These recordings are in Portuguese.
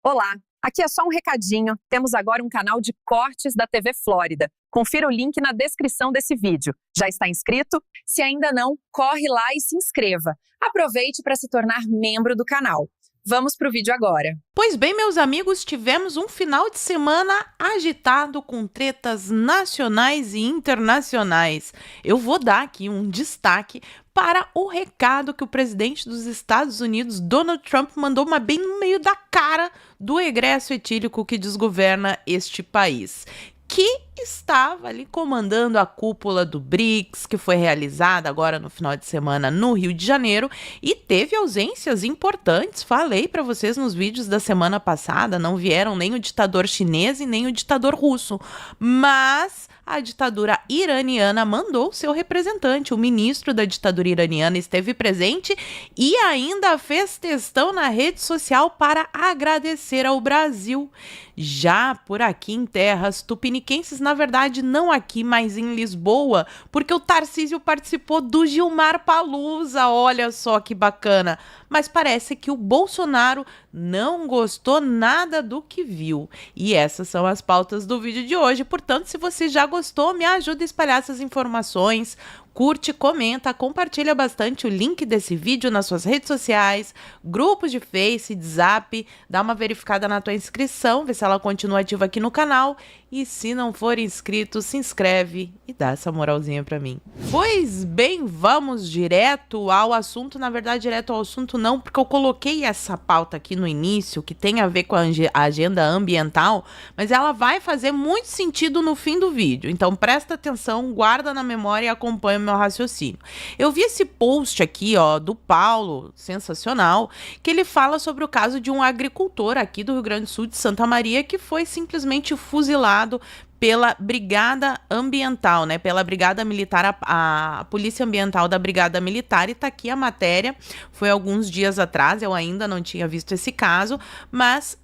Olá, aqui é só um recadinho. Temos agora um canal de cortes da TV Flórida. Confira o link na descrição desse vídeo. Já está inscrito? Se ainda não, corre lá e se inscreva. Aproveite para se tornar membro do canal. Vamos para o vídeo agora. Pois bem, meus amigos, tivemos um final de semana agitado com tretas nacionais e internacionais. Eu vou dar aqui um destaque para o recado que o presidente dos Estados Unidos, Donald Trump, mandou bem no meio da cara do egresso etílico que desgoverna este país, que estava ali comandando a cúpula do BRICS, que foi realizada agora no final de semana no Rio de Janeiro, e teve ausências importantes. Falei para vocês nos vídeos da semana passada, não vieram nem o ditador chinês e nem o ditador russo, mas a ditadura iraniana mandou seu representante. O ministro da ditadura iraniana esteve presente e ainda fez textão na rede social para agradecer ao Brasil. Já por aqui em terras tupiniquenses, na verdade não aqui, mas em Lisboa, porque o Tarcísio participou do Gilmar Palusa, olha só que bacana. Mas parece que o Bolsonaro não gostou nada do que viu. E essas são as pautas do vídeo de hoje. Portanto, se você já gostou, me ajuda a espalhar essas informações. Curte, comenta, compartilha bastante o link desse vídeo nas suas redes sociais, grupos de Face, de Zap, dá uma verificada na tua inscrição, vê se ela continua ativa aqui no canal, e se não for inscrito, se inscreve e dá essa moralzinha pra mim. Pois bem, vamos direto ao assunto, na verdade direto ao assunto não, porque eu coloquei essa pauta aqui no início, que tem a ver com a agenda ambiental, mas ela vai fazer muito sentido no fim do vídeo, então presta atenção, guarda na memória e acompanha meu raciocínio. Eu vi esse post aqui, ó, do Paulo, sensacional, que ele fala sobre o caso de um agricultor aqui do Rio Grande do Sul, de Santa Maria, que foi simplesmente fuzilado pela Brigada Ambiental, né? Pela Brigada Militar, a Polícia Ambiental da Brigada Militar, e tá aqui a matéria, foi alguns dias atrás, eu ainda não tinha visto esse caso, mas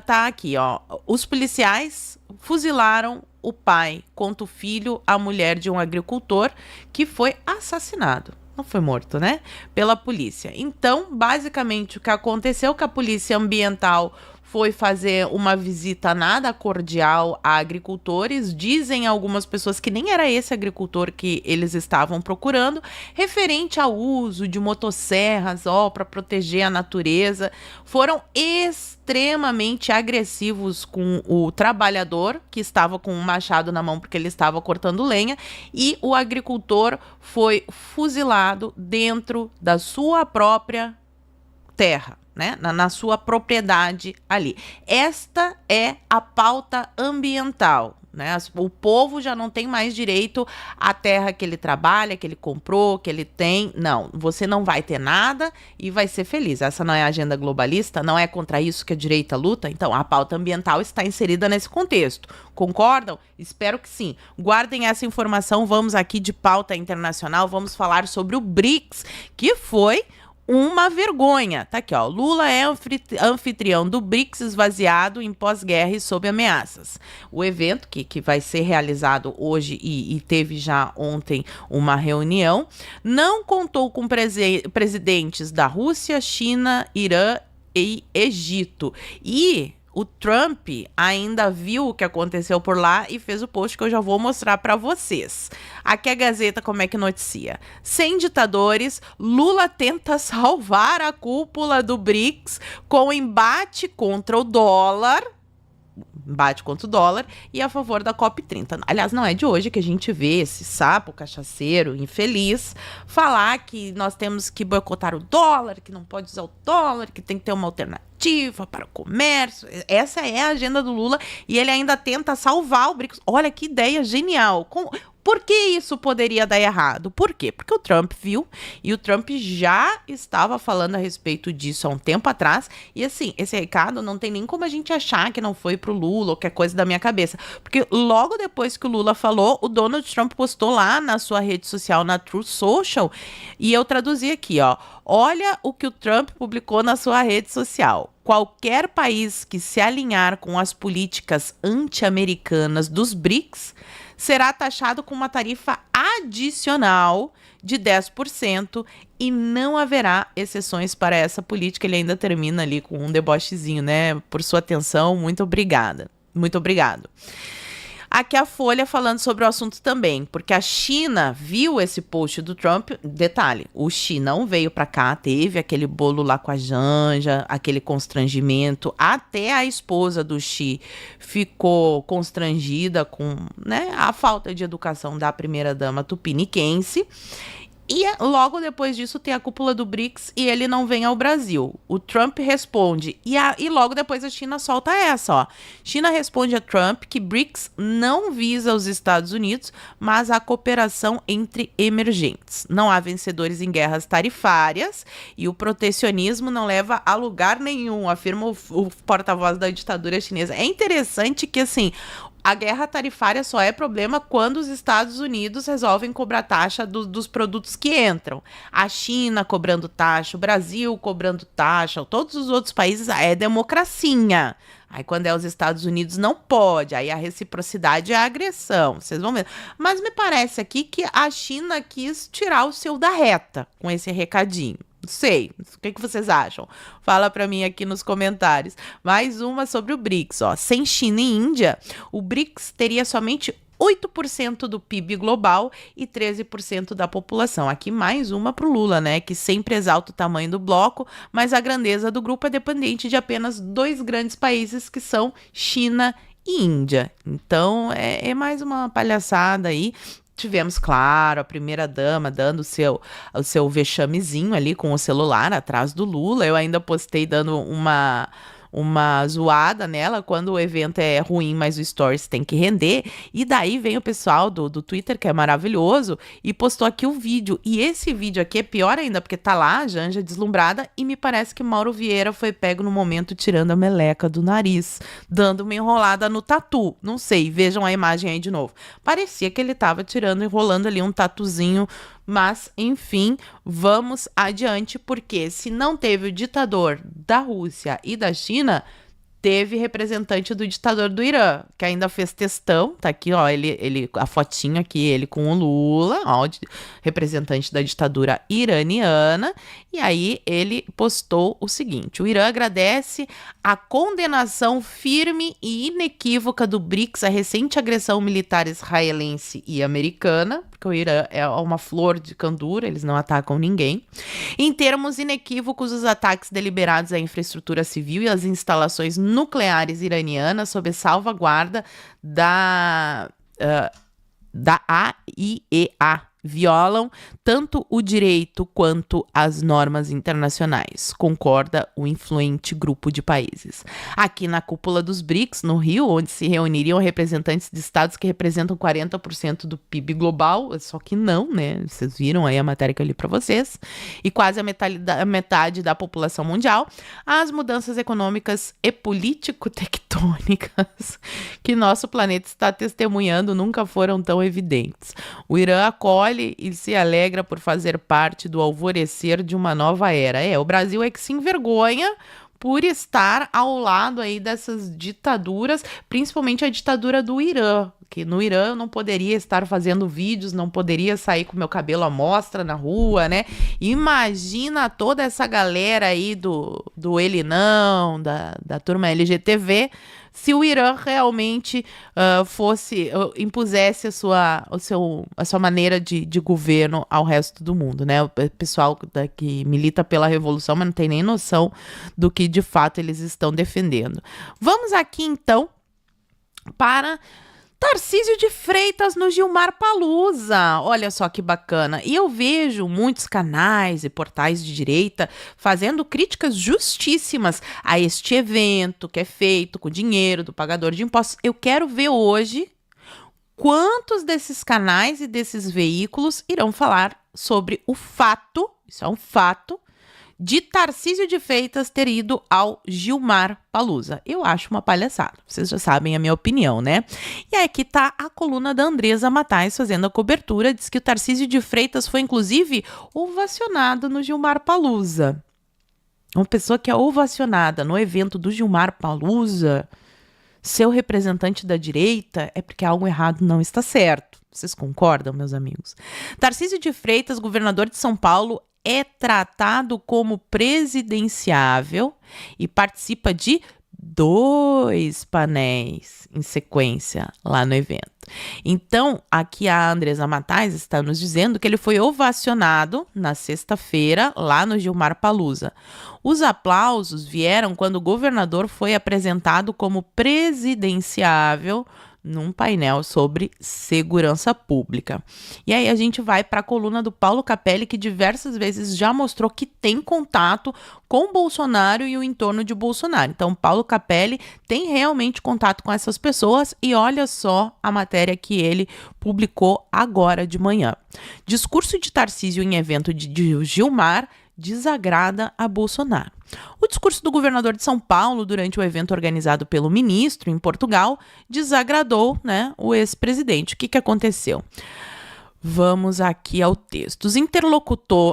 tá aqui, ó, os policiais fuzilaram o pai contra o filho, a mulher de um agricultor que foi assassinado. Não foi morto, né? Pela polícia. Então, basicamente, o que aconteceu é que a Polícia Ambiental foi fazer uma visita nada cordial a agricultores. Dizem algumas pessoas que nem era esse agricultor que eles estavam procurando, referente ao uso de motosserras, para proteger a natureza. Foram extremamente agressivos com o trabalhador, que estava com um machado na mão porque ele estava cortando lenha, e o agricultor foi fuzilado dentro da sua própria terra, né? Na sua propriedade ali. Esta é a pauta ambiental, né? O povo já não tem mais direito à terra que ele trabalha, que ele comprou, que ele tem. Não, você não vai ter nada e vai ser feliz. Essa não é a agenda globalista, não é contra isso que a direita luta. Então, a pauta ambiental está inserida nesse contexto. Concordam? Espero que sim. Guardem essa informação. Vamos aqui de pauta internacional, vamos falar sobre o BRICS, que foi uma vergonha. Tá aqui, ó. Lula é anfitrião do BRICS esvaziado em pós-guerra e sob ameaças. O evento, que vai ser realizado hoje e teve já ontem uma reunião, não contou com presidentes da Rússia, China, Irã e Egito. E o Trump ainda viu o que aconteceu por lá e fez o post que eu já vou mostrar para vocês. Aqui a Gazeta como é que noticia. Sem ditadores, Lula tenta salvar a cúpula do BRICS com embate contra o dólar. E a favor da COP30. Aliás, não é de hoje que a gente vê esse sapo cachaceiro infeliz falar que nós temos que boicotar o dólar, que não pode usar o dólar, que tem que ter uma alternativa para o comércio. Essa é a agenda do Lula e ele ainda tenta salvar o BRICS. Olha que ideia genial. Por que isso poderia dar errado? Por quê? Porque o Trump viu e o Trump já estava falando a respeito disso há um tempo atrás. E assim, esse recado não tem nem como a gente achar que não foi pro Lula ou que é coisa da minha cabeça. Porque logo depois que o Lula falou, o Donald Trump postou lá na sua rede social, na Truth Social, e eu traduzi aqui, ó. Olha o que o Trump publicou na sua rede social. Qualquer país que se alinhar com as políticas anti-americanas dos BRICS será taxado com uma tarifa adicional de 10% e não haverá exceções para essa política. Ele ainda termina ali com um debochezinho, né? Por sua atenção, muito obrigada. Muito obrigado. Aqui a Folha falando sobre o assunto também, porque a China viu esse post do Trump. Detalhe, o Xi não veio para cá, teve aquele bolo lá com a Janja, aquele constrangimento, até a esposa do Xi ficou constrangida com, né, a falta de educação da primeira-dama tupiniquense. E logo depois disso tem a cúpula do BRICS e ele não vem ao Brasil. O Trump responde, e logo depois a China solta essa, ó. China responde a Trump que BRICS não visa os Estados Unidos, mas a cooperação entre emergentes. Não há vencedores em guerras tarifárias e o protecionismo não leva a lugar nenhum, afirma o porta-voz da ditadura chinesa. É interessante que, assim, a guerra tarifária só é problema quando os Estados Unidos resolvem cobrar taxa dos produtos que entram. A China cobrando taxa, o Brasil cobrando taxa, todos os outros países é democracia. Aí quando é os Estados Unidos não pode, aí a reciprocidade é a agressão, vocês vão ver. Mas me parece aqui que a China quis tirar o seu da reta com esse recadinho. Não sei, o que vocês acham? Fala pra mim aqui nos comentários. Mais uma sobre o BRICS, ó. Sem China e Índia, o BRICS teria somente 8% do PIB global e 13% da população. Aqui mais uma pro Lula, né? Que sempre exalta o tamanho do bloco, mas a grandeza do grupo é dependente de apenas 2 grandes países, que são China e Índia. Então, é mais uma palhaçada aí. Tivemos, claro, a primeira-dama dando o seu vexamezinho ali com o celular atrás do Lula. Eu ainda postei dando uma zoada nela quando o evento é ruim, mas o Stories tem que render. E daí vem o pessoal do Twitter, que é maravilhoso, e postou aqui o vídeo. E esse vídeo aqui é pior ainda, porque tá lá a Janja deslumbrada e me parece que Mauro Vieira foi pego no momento tirando a meleca do nariz, dando uma enrolada no tatu. Não sei, vejam a imagem aí de novo. Parecia que ele tava enrolando ali um tatuzinho. Mas, enfim, vamos adiante, porque se não teve o ditador da Rússia e da China, teve representante do ditador do Irã, que ainda fez textão, tá aqui, ó, a fotinho aqui, ele com o Lula, ó, representante da ditadura iraniana, e aí ele postou o seguinte: o Irã agradece a condenação firme e inequívoca do BRICS à recente agressão militar israelense e americana, porque o Irã é uma flor de candura, eles não atacam ninguém. Em termos inequívocos, os ataques deliberados à infraestrutura civil e às instalações nucleares iranianas sob salvaguarda da AIEA violam tanto o direito quanto as normas internacionais, concorda o influente grupo de países. Aqui na cúpula dos BRICS, no Rio, onde se reuniriam representantes de estados que representam 40% do PIB global, só que não, né? Vocês viram aí a matéria que eu li para vocês, e quase a metade da população mundial, as mudanças econômicas e político-tectônicas que nosso planeta está testemunhando nunca foram tão evidentes. O Irã acolhe e se alegra por fazer parte do alvorecer de uma nova era. O Brasil é que se envergonha por estar ao lado aí dessas ditaduras, principalmente a ditadura do Irã, que no Irã eu não poderia estar fazendo vídeos, não poderia sair com meu cabelo à mostra na rua, né? Imagina toda essa galera aí do Ele Não, da turma LGTV, se o Irã realmente impusesse a sua maneira de governo ao resto do mundo, né? O pessoal que milita pela revolução, mas não tem nem noção do que de fato eles estão defendendo. Vamos aqui então para Tarcísio de Freitas no Gilmar Palusa. Olha só que bacana. E eu vejo muitos canais e portais de direita fazendo críticas justíssimas a este evento que é feito com dinheiro do pagador de impostos. Eu quero ver hoje quantos desses canais e desses veículos irão falar sobre o fato, isso é um fato, de Tarcísio de Freitas ter ido ao Gilmar Palusa. Eu acho uma palhaçada. Vocês já sabem a minha opinião, né? E aqui tá a coluna da Andresa Matais fazendo a cobertura. Diz que o Tarcísio de Freitas foi, inclusive, ovacionado no Gilmar Palusa. Uma pessoa que é ovacionada no evento do Gilmar Palusa. ser o representante da direita é porque algo errado não está certo. Vocês concordam, meus amigos? Tarcísio de Freitas, governador de São Paulo, é tratado como presidenciável e participa de 2 painéis em sequência lá no evento. Então, aqui a Andresa Matais está nos dizendo que ele foi ovacionado na sexta-feira lá no Gilmar Palusa. Os aplausos vieram quando o governador foi apresentado como presidenciável num painel sobre segurança pública. E aí a gente vai para a coluna do Paulo Capelli, que diversas vezes já mostrou que tem contato com Bolsonaro e o entorno de Bolsonaro. Então, Paulo Capelli tem realmente contato com essas pessoas e olha só a matéria que ele publicou agora de manhã. Discurso de Tarcísio em evento de Gilmar desagrada a Bolsonaro. O discurso do governador de São Paulo durante o evento organizado pelo ministro em Portugal desagradou, o ex-presidente. O que aconteceu? Vamos aqui ao texto.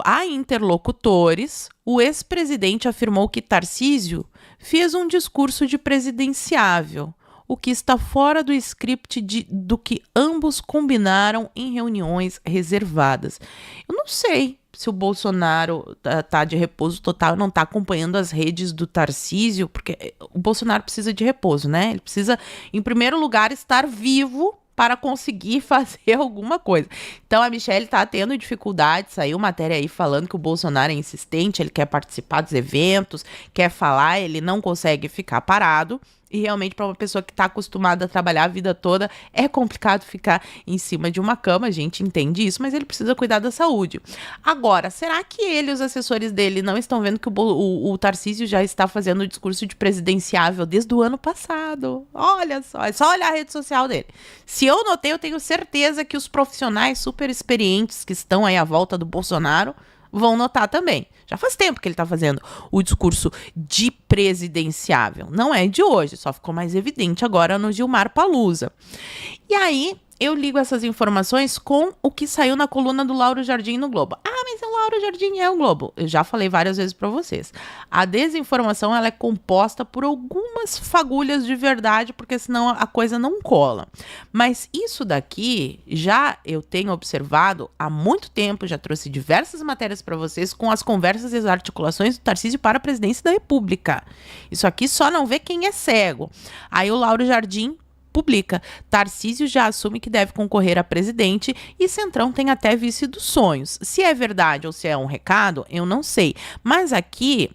A interlocutores, o ex-presidente afirmou que Tarcísio fez um discurso de presidenciável, o que está fora do script do que ambos combinaram em reuniões reservadas. Eu não sei se o Bolsonaro tá de repouso total e não tá acompanhando as redes do Tarcísio, porque o Bolsonaro precisa de repouso, né? Ele precisa, em primeiro lugar, estar vivo para conseguir fazer alguma coisa. Então, a Michelle tá tendo dificuldade, saiu matéria aí falando que o Bolsonaro é insistente, ele quer participar dos eventos, quer falar, ele não consegue ficar parado. E realmente, para uma pessoa que está acostumada a trabalhar a vida toda, é complicado ficar em cima de uma cama, a gente entende isso, mas ele precisa cuidar da saúde. Agora, será que ele e os assessores dele não estão vendo que o Tarcísio já está fazendo o discurso de presidenciável desde o ano passado? Olha só, é só olhar a rede social dele. Se eu notei, eu tenho certeza que os profissionais super experientes que estão aí à volta do Bolsonaro vão notar também. Já faz tempo que ele está fazendo o discurso de presidenciável. Não é de hoje, só ficou mais evidente agora no Gilmar Palusa. E aí, eu ligo essas informações com o que saiu na coluna do Lauro Jardim no Globo. Ah, mas o Lauro Jardim é o Globo. Eu já falei várias vezes para vocês. A desinformação, ela é composta por algumas fagulhas de verdade, porque senão a coisa não cola. Mas isso daqui, já eu tenho observado há muito tempo, já trouxe diversas matérias para vocês com as conversas e as articulações do Tarcísio para a presidência da República. Isso aqui só não vê quem é cego. Aí o Lauro Jardim publica: Tarcísio já assume que deve concorrer a presidente e Centrão tem até vice dos sonhos. Se é verdade ou se é um recado, eu não sei. Mas aqui,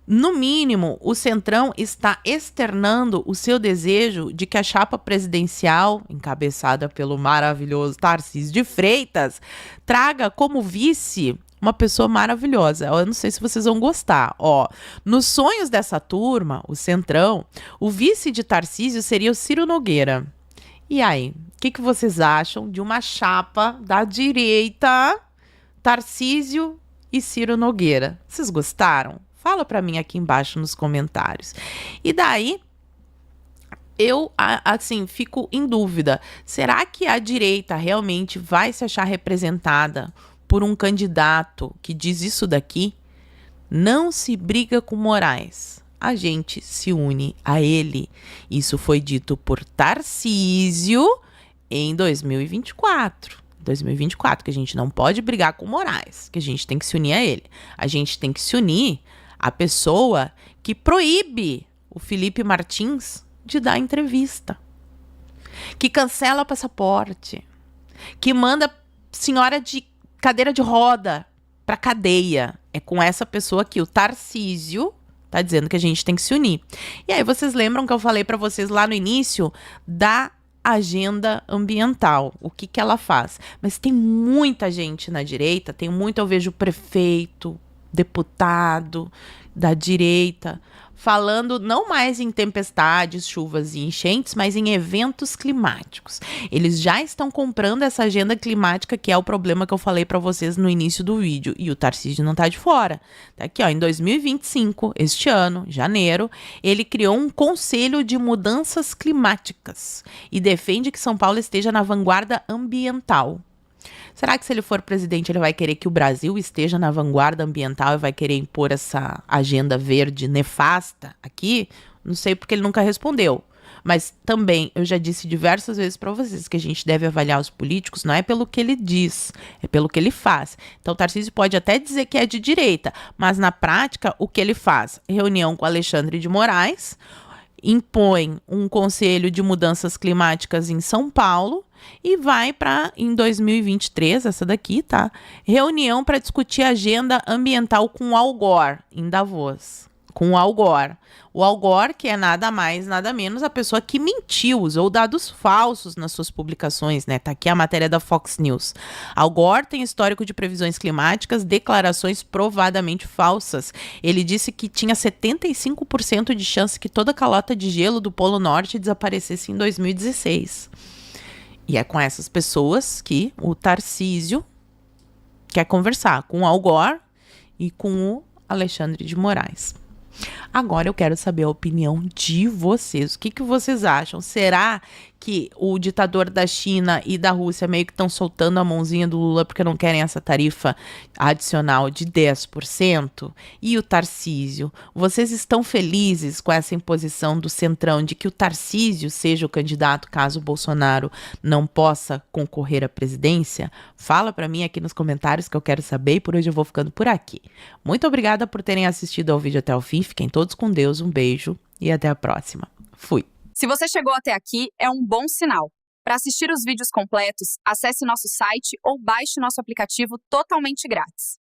no mínimo, o Centrão está externando o seu desejo de que a chapa presidencial, encabeçada pelo maravilhoso Tarcísio de Freitas, traga como vice uma pessoa maravilhosa. Eu não sei se vocês vão gostar. Nos sonhos dessa turma, o Centrão, o vice de Tarcísio seria o Ciro Nogueira. E aí, o que vocês acham de uma chapa da direita, Tarcísio e Ciro Nogueira? Vocês gostaram? Fala pra mim aqui embaixo nos comentários. E daí, eu, assim, fico em dúvida. Será que a direita realmente vai se achar representada por um candidato que diz isso daqui? Não se briga com Moraes, a gente se une a ele. Isso foi dito por Tarcísio em 2024. 2024, que a gente não pode brigar com Moraes, que a gente tem que se unir a ele. A gente tem que se unir à pessoa que proíbe o Felipe Martins de dar entrevista, que cancela passaporte, que manda senhora de cadeira de roda pra cadeia. É com essa pessoa aqui, o Tarcísio tá dizendo que a gente tem que se unir. E aí vocês lembram que eu falei pra vocês lá no início da agenda ambiental, o que ela faz? Mas tem muita gente na direita, eu vejo prefeito, deputado da direita falando não mais em tempestades, chuvas e enchentes, mas em eventos climáticos. Eles já estão comprando essa agenda climática, que é o problema que eu falei para vocês no início do vídeo. E o Tarcísio não tá de fora. Tá aqui, em 2025, este ano, janeiro, ele criou um Conselho de Mudanças Climáticas e defende que São Paulo esteja na vanguarda ambiental. Será que se ele for presidente, ele vai querer que o Brasil esteja na vanguarda ambiental e vai querer impor essa agenda verde nefasta aqui? Não sei, porque ele nunca respondeu. Mas também, eu já disse diversas vezes para vocês que a gente deve avaliar os políticos não é pelo que ele diz, é pelo que ele faz. Então, o Tarcísio pode até dizer que é de direita, mas na prática, o que ele faz? Reunião com Alexandre de Moraes, impõe um conselho de mudanças climáticas em São Paulo e vai para, em 2023, essa daqui, tá? Reunião para discutir agenda ambiental com o Al Gore, em Davos. Com o Al Gore. O Al Gore, que é nada mais, nada menos a pessoa que mentiu, usou dados falsos nas suas publicações, né? Tá aqui a matéria da Fox News. Al Gore tem histórico de previsões climáticas, declarações provadamente falsas. Ele disse que tinha 75% de chance que toda a calota de gelo do Polo Norte desaparecesse em 2016. E é com essas pessoas que o Tarcísio quer conversar, com o Al Gore e com o Alexandre de Moraes. Agora eu quero saber a opinião de vocês. O que vocês acham? Será que o ditador da China e da Rússia meio que estão soltando a mãozinha do Lula porque não querem essa tarifa adicional de 10%? E o Tarcísio? Vocês estão felizes com essa imposição do Centrão de que o Tarcísio seja o candidato caso o Bolsonaro não possa concorrer à presidência? Fala pra mim aqui nos comentários que eu quero saber e por hoje eu vou ficando por aqui. Muito obrigada por terem assistido ao vídeo até o fim. Fiquem todos com Deus, um beijo e até a próxima. Fui! Se você chegou até aqui, é um bom sinal. Para assistir os vídeos completos, acesse nosso site ou baixe nosso aplicativo totalmente grátis.